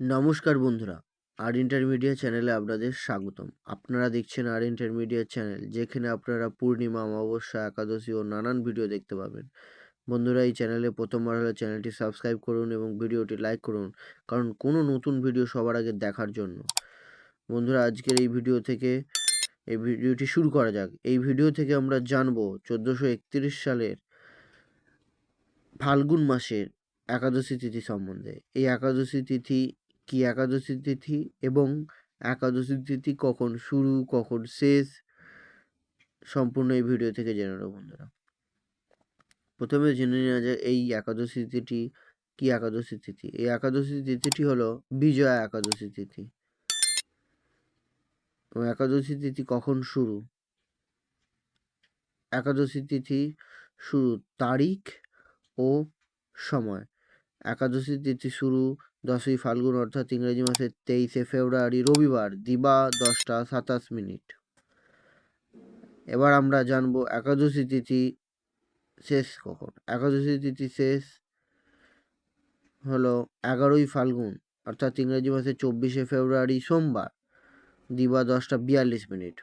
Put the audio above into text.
নমস্কার বন্ধুরা, আর ইন্টারমিডিয়েট চ্যানেলে আপনাদের স্বাগতম। আপনারা দেখছেন আর ইন্টারমিডিয়েট চ্যানেল, যেখানে আপনারা পূর্ণিমা, অমাবস্যা, একাদশী ও নানান ভিডিও দেখতে পাবেন। বন্ধুরা, এই চ্যানেলে প্রথমবার হলে চ্যানেলটি সাবস্ক্রাইব করুন এবং ভিডিওটি লাইক করুন, কারণ কোনো নতুন ভিডিও সবার আগে দেখার জন্য। বন্ধুরা, আজকের এই ভিডিওটি শুরু করা যাক। এই ভিডিও থেকে আমরা জানবো 1431 সালের ফাল্গুন মাসের একাদশী তিথি সম্বন্ধে। এই একাদশী তিথি কি একাদশী তিথি এবং একাদশী তিথি কখন শুরু কখন শেষ, সম্পূর্ণ এই ভিডিও থেকে জেনে নেব বন্ধুরা। প্রথমে জেনে নেওয়া যায় এই একাদশী তিথি কি একাদশী তিথি। এই একাদশী তিথিটি হলো বিজয়া একাদশী তিথি। এবং একাদশী তিথি কখন শুরু? একাদশী তিথি শুরু তারিখ ও সময়। একাদশী তিথি শুরু 10ই ফাল্গুন অর্থাৎ ইংরেজি মাসের 23শে ফেব্রুয়ারি রবিবার দিবা 10টা 27 মিনিট। এবার আমরা জানবো একাদশী তিথি শেষ কখন। একাদশী তিথি শেষ হলো 11ই ফাল্গুন অর্থাৎ ইংরেজি মাসের 24শে ফেব্রুয়ারি সোমবার দিবা 10টা 42 মিনিট।